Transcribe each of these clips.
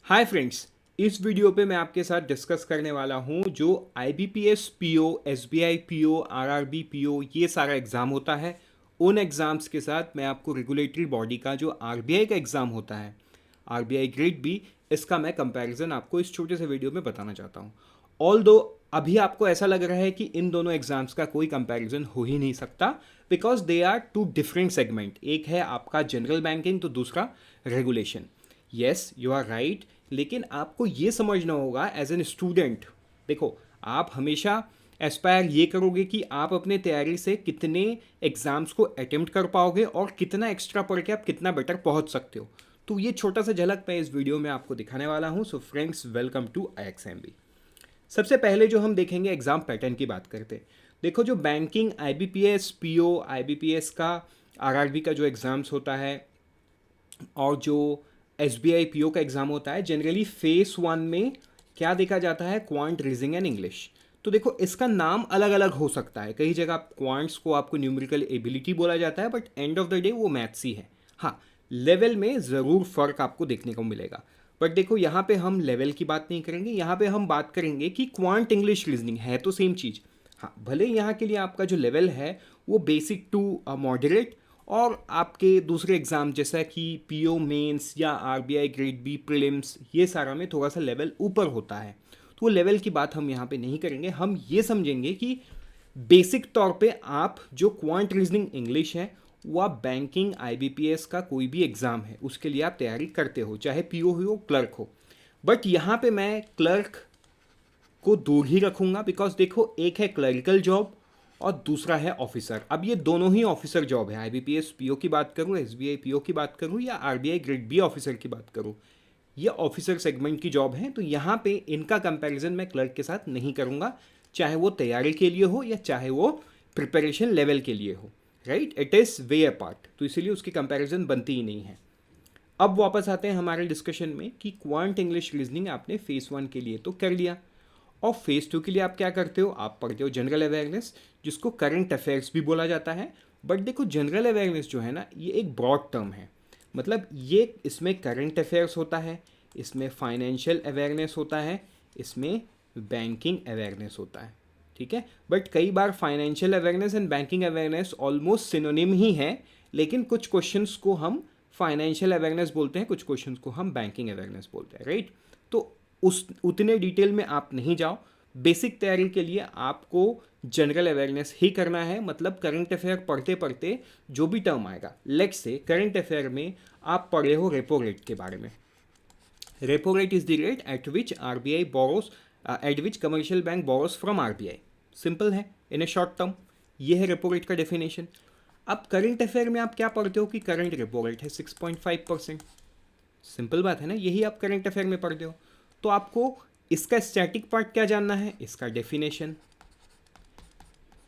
Hi friends. इस video पे मैं आपके साथ डिस्कस करने वाला हूँ जो IBPS PO, SBI PO, RRB PO ये सारा एग्ज़ाम होता है। उन एग्ज़ाम्स के साथ मैं आपको रेगुलेटरी बॉडी का जो RBI का एग्ज़ाम होता है, RBI ग्रेड बी, इसका मैं कंपैरिजन आपको इस छोटे से वीडियो में बताना चाहता हूँ। ऑल दो अभी आपको ऐसा लग रहा है कि इन दोनों एग्ज़ाम्स का कोई कंपैरिजन हो ही नहीं सकता, because they are two different segment. एक है आपका जनरल बैंकिंग तो दूसरा regulation. Yes, you are right. लेकिन आपको ये समझना होगा एज एन स्टूडेंट। देखो, आप हमेशा एस्पायर ये करोगे कि आप अपने तैयारी से कितने एग्ज़ाम्स को अटेम्प्ट कर पाओगे और कितना एक्स्ट्रा पढ़ के आप कितना बेटर पहुंच सकते हो। तो ये छोटा सा झलक मैं इस वीडियो में आपको दिखाने वाला हूँ। So friends, welcome to IXMB। सबसे पहले जो हम देखेंगे एग्ज़ाम पैटर्न की बात करते हैं। देखो, जो बैंकिंग IBPS PO, IBPS का RRB का जो एग्ज़ाम्स होता है और जो SBI PO का एग्ज़ाम होता है, जनरली फेस वन में क्या देखा जाता है, क्वांट, रीजनिंग एंड इंग्लिश। तो देखो, इसका नाम अलग अलग हो सकता है। कई जगह क्वांट्स को आपको न्यूमेरिकल एबिलिटी बोला जाता है, but end of the day वो मैथ्स ही है। हाँ, लेवल में ज़रूर फ़र्क आपको देखने को मिलेगा। बट देखो, यहाँ पे हम लेवल की बात नहीं करेंगे, यहाँ पे हम बात करेंगे कि क्वांट, इंग्लिश, रीजनिंग है तो सेम चीज़। हाँ, भले यहाँ के लिए आपका जो लेवल है वो बेसिक टू मॉडरेट, और आपके दूसरे एग्ज़ाम जैसा कि PO मेंस या RBI ग्रेड बी प्रीलिम्स, ये सारा में थोड़ा सा लेवल ऊपर होता है। तो वो लेवल की बात हम यहाँ पे नहीं करेंगे। हम ये समझेंगे कि बेसिक तौर पे आप जो क्वांट, रीजनिंग, इंग्लिश है, वो आप बैंकिंग IBPS का कोई भी एग्ज़ाम है उसके लिए आप तैयारी करते हो, चाहे PO हो क्लर्क हो। बट यहाँ पे मैं क्लर्क को दूर ही रखूंगा, बिकॉज देखो, एक है क्लरिकल जॉब और दूसरा है ऑफिसर। अब ये दोनों ही ऑफिसर जॉब है। IBPS PO की बात करूँ, SBI PO की बात करूँ या RBI ग्रेड बी ऑफिसर की बात करूँ, ये ऑफिसर सेगमेंट की जॉब है। तो यहाँ पे इनका कंपैरिजन मैं क्लर्क के साथ नहीं करूँगा, चाहे वो तैयारी के लिए हो या चाहे वो प्रिपरेशन लेवल के लिए हो। Right, it is way apart, तो इसीलिए उसकी कंपैरिजन बनती ही नहीं है। अब वापस आते हैं हमारे डिस्कशन में कि क्वांट, इंग्लिश, रीजनिंग आपने फेस वन के लिए तो कर लिया, और फेज टू के लिए आप क्या करते हो, आप पढ़ते हो जनरल अवेयरनेस, जिसको करंट अफेयर्स भी बोला जाता है। बट देखो, जनरल अवेयरनेस जो है ना, ये एक ब्रॉड टर्म है। मतलब ये, इसमें करंट अफेयर्स होता है, इसमें फाइनेंशियल अवेयरनेस होता है, इसमें बैंकिंग अवेयरनेस होता है। ठीक है, बट कई बार financial awareness and banking awareness almost synonym ही है, लेकिन कुछ क्वेश्चंस को हम फाइनेंशियल अवेयरनेस बोलते हैं, कुछ क्वेश्चंस को हम बैंकिंग अवेयरनेस बोलते हैं। राइट, तो उस उतने डिटेल में आप नहीं जाओ। बेसिक तैयारी के लिए आपको जनरल अवेयरनेस ही करना है। मतलब करंट अफेयर पढ़ते पढ़ते जो भी टर्म आएगा, लेट्स से करंट अफेयर में आप पढ़े हो रेपो रेट के बारे में। Repo rate is the rate at which RBI borrows, eight which commercial bank borrows from RBI। Simple है, इन ए शॉर्ट टर्म। ये है रेपो रेट का डेफिनेशन। अब करंट अफेयर में आप क्या पढ़ते हो कि करंट रेपो रेट है 6.5%। सिंपल बात है ना, यही आप करंट अफेयर में पढ़ते हो। तो आपको इसका स्टैटिक पार्ट क्या जानना है, इसका डेफिनेशन,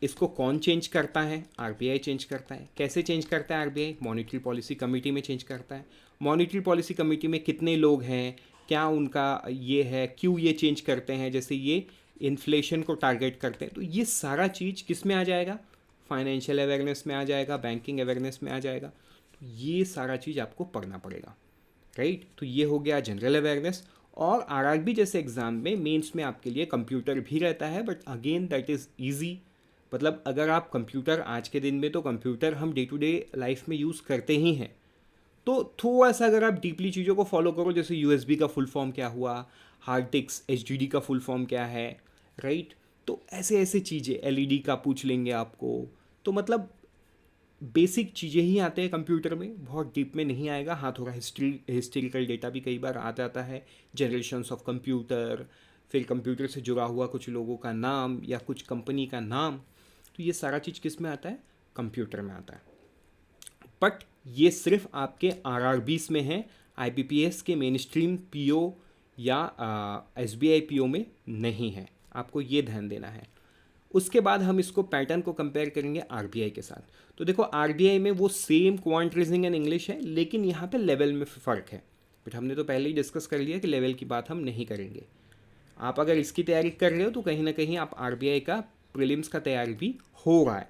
इसको कौन चेंज करता है, RBI चेंज करता है। कैसे चेंज करता है RBI, मॉनेटरी पॉलिसी कमेटी में चेंज करता है। मॉनेटरी पॉलिसी कमेटी में कितने लोग हैं, क्या उनका ये है, क्यों ये चेंज करते हैं, जैसे ये इन्फ्लेशन को टारगेट करते हैं। तो ये सारा चीज़ किस में आ जाएगा, फाइनेंशियल अवेयरनेस में आ जाएगा, बैंकिंग अवेयरनेस में आ जाएगा। तो ये सारा चीज़ आपको पढ़ना पड़ेगा। राइट, तो ये हो गया जनरल अवेयरनेस। और RRB जैसे एग्ज़ाम में मेंस में आपके लिए कंप्यूटर भी रहता है, but again that is easy. मतलब अगर आप कंप्यूटर, आज के दिन में तो कंप्यूटर हम डे टू डे लाइफ में यूज़ करते ही हैं, तो थोड़ा सा अगर आप डीपली चीज़ों को फॉलो करो, जैसे USB का फुल फॉर्म क्या हुआ, हार्ड डिस्क HDD का फुल फॉर्म क्या है, राइट, तो ऐसे ऐसे चीज़ें, LED का पूछ लेंगे आपको। तो मतलब बेसिक चीज़ें ही आते हैं कंप्यूटर में, बहुत डीप में नहीं आएगा। हाँ, थोड़ा हिस्ट्रिकल डेटा भी कई बार आ जाता है, जनरेशन्स ऑफ कंप्यूटर, फिर कंप्यूटर से जुड़ा हुआ कुछ लोगों का नाम या कुछ कंपनी का नाम। तो ये सारा चीज़ किस में आता है, कंप्यूटर में आता है। बट ये सिर्फ आपके RRBs में है, IBPS के मेन स्ट्रीम PO या SBI PO में नहीं है। आपको ये ध्यान देना है। उसके बाद हम इसको पैटर्न को कंपेयर करेंगे RBI के साथ। तो देखो, RBI में वो same quant, reasoning and English है, लेकिन यहाँ पे लेवल में फ़र्क है। बट हमने तो पहले ही डिस्कस कर लिया कि लेवल की बात हम नहीं करेंगे। आप अगर इसकी तैयारी कर रहे हो तो कहीं ना कहीं आप RBI का प्रीलिम्स का तैयारी भी हो रहा है,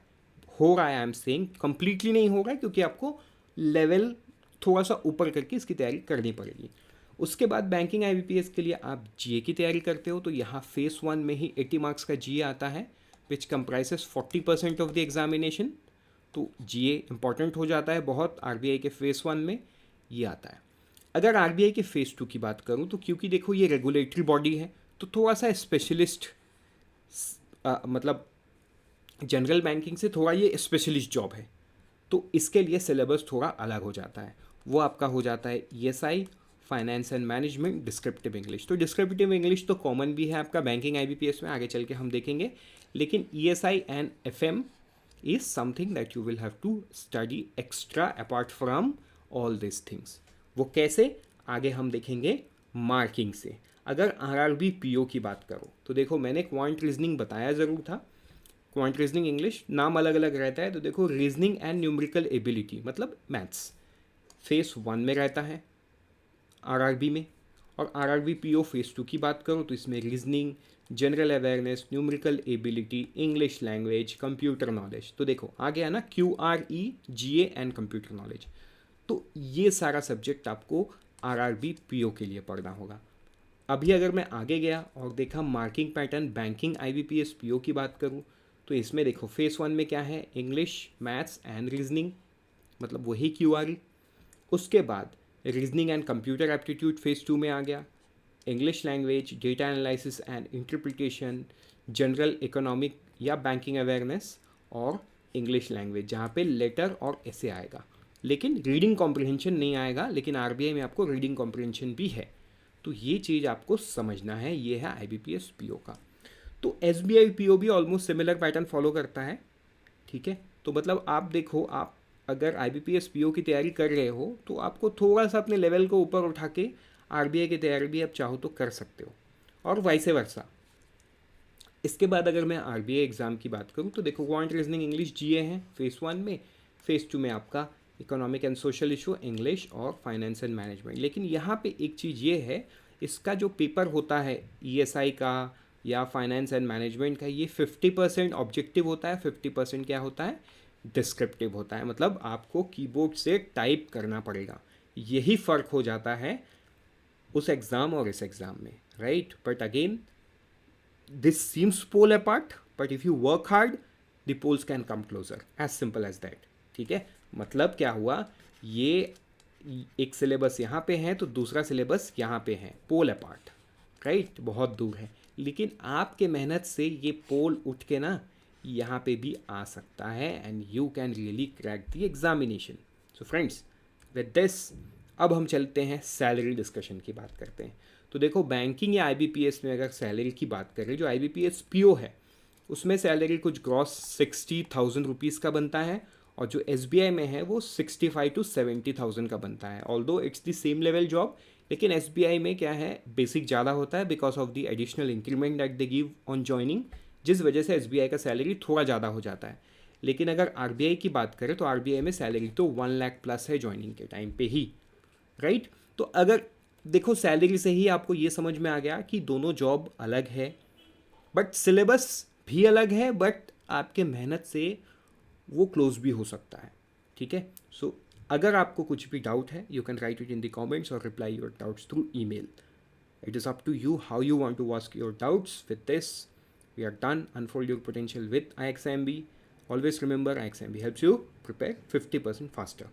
आई एम सेइंग कंप्लीटली नहीं हो रहा है, क्योंकि आपको लेवल थोड़ा सा ऊपर करके इसकी तैयारी करनी पड़ेगी। उसके बाद बैंकिंग IBPS के लिए आप GA की तैयारी करते हो तो यहाँ फेस 1 में ही 80 मार्क्स का GA आता है विच कंप्राइजेस 40% ऑफ द एग्जामिनेशन। तो GA इंपॉर्टेंट हो जाता है बहुत RBI के फेस 1 में, ये आता है। अगर RBI के फेस 2 की बात करूँ तो क्योंकि देखो ये रेगुलेटरी बॉडी है तो थोड़ा सा स्पेशलिस्ट, मतलब जनरल बैंकिंग से थोड़ा ये स्पेशलिस्ट जॉब है, तो इसके लिए सिलेबस थोड़ा अलग हो जाता है। वो आपका हो जाता है ESI, finance and management, descriptive English. तो डिस्क्रिप्टिव इंग्लिश तो कॉमन भी है आपका बैंकिंग IBPS में, आगे चल के हम देखेंगे, लेकिन ESI and FM is something that you will have to study extra apart from all this things. वो कैसे, आगे हम देखेंगे मार्किंग से। अगर RRB PO की बात करो तो देखो मैंने क्वांट रीजनिंग बताया ज़रूर था, क्वांट रीजनिंग इंग्लिश नाम अलग अलग रहता है। तो देखो रीजनिंग एंड न्यूमेरिकल एबिलिटी मतलब मैथ्स फेस 1 में रहता है RRB में, और RRB PO फेस 2 की बात करो तो इसमें reasoning, general awareness, numerical ability, English language, computer knowledge. तो देखो आ गया ना QRE, GA and computer knowledge. तो ये सारा सब्जेक्ट आपको RRB PO के लिए पढ़ना होगा। अभी अगर मैं आगे गया और देखा marking pattern banking IBPS PO की बात करूँ तो इसमें देखो फेस 1 में क्या है, इंग्लिश, मैथ्स एंड रीजनिंग, मतलब वही QRE। उसके बाद reasoning and computer aptitude face 2 में आ गया, English language, data analysis and interpretation, general economic या बैंकिंग अवेयरनेस, और इंग्लिश लैंग्वेज जहाँ पे लेटर और ऐसे आएगा, लेकिन रीडिंग कॉम्प्रिहेंशन नहीं आएगा। लेकिन RBI में आपको रीडिंग कॉम्प्रिहेंशन भी है, तो ये चीज़ आपको समझना है। ये है IBPS PO का। तो SBI PO भी ऑलमोस्ट सिमिलर पैटर्न फॉलो करता है, ठीक है। तो मतलब आप देखो, आप अगर IBPS PO की तैयारी कर रहे हो तो आपको थोड़ा सा अपने लेवल को ऊपर उठा के RBI की तैयारी भी आप चाहो तो कर सकते हो, और वाइसे वर्सा। इसके बाद अगर मैं RBI एग्ज़ाम की बात करूँ तो देखो क्वांट रीजनिंग इंग्लिश GA है फेस 1 में, फेस 2 में आपका economic and social issue, English और फाइनेंस एंड मैनेजमेंट। लेकिन यहाँ पे एक चीज़ ये है, इसका जो पेपर होता है ESI का या फाइनेंस एंड मैनेजमेंट का, ये 50% ऑब्जेक्टिव होता है, 50% क्या होता है, डिस्क्रिप्टिव होता है। मतलब आपको कीबोर्ड से टाइप करना पड़ेगा, यही फ़र्क हो जाता है उस एग्ज़ाम और इस एग्ज़ाम में, right. But again this seems pole apart, but if you work hard the poles can come closer, as simple as that, ठीक है। मतलब क्या हुआ, ये एक सिलेबस यहाँ पे है तो दूसरा सिलेबस यहाँ पे है, पोल अपार्ट, राइट, बहुत दूर है। लेकिन आपके मेहनत से ये पोल उठ के ना यहाँ पे भी आ सकता है, and you can really crack the examination. So friends, with this अब हम चलते हैं सैलरी डिस्कशन की बात करते हैं। तो देखो बैंकिंग या IBPS में अगर सैलरी की बात करें, जो IBPS PO है उसमें सैलरी कुछ ग्रॉस 60,000 रुपीज़ का बनता है, और जो SBI में है वो 65 to 70,000 का बनता है। Although it's the same level job, लेकिन SBI में क्या है, बेसिक ज़्यादा होता है because of the additional increment that they give on joining, जिस वजह से SBI का सैलरी थोड़ा ज़्यादा हो जाता है। लेकिन अगर RBI की बात करें तो RBI में सैलरी तो 1 लाख प्लस है ज्वाइनिंग के टाइम पे ही, राइट। तो अगर देखो सैलरी से ही आपको ये समझ में आ गया कि दोनों जॉब अलग है, बट सिलेबस भी अलग है, बट आपके मेहनत से वो क्लोज भी हो सकता है, ठीक है। सो अगर आपको कुछ भी डाउट है you can write it in the comments और reply your doubts through email. It is up to you how you want to ask your doubts. With this, we are done. Unfold your potential with IXMB. Always remember, IXMB helps you prepare 50% faster.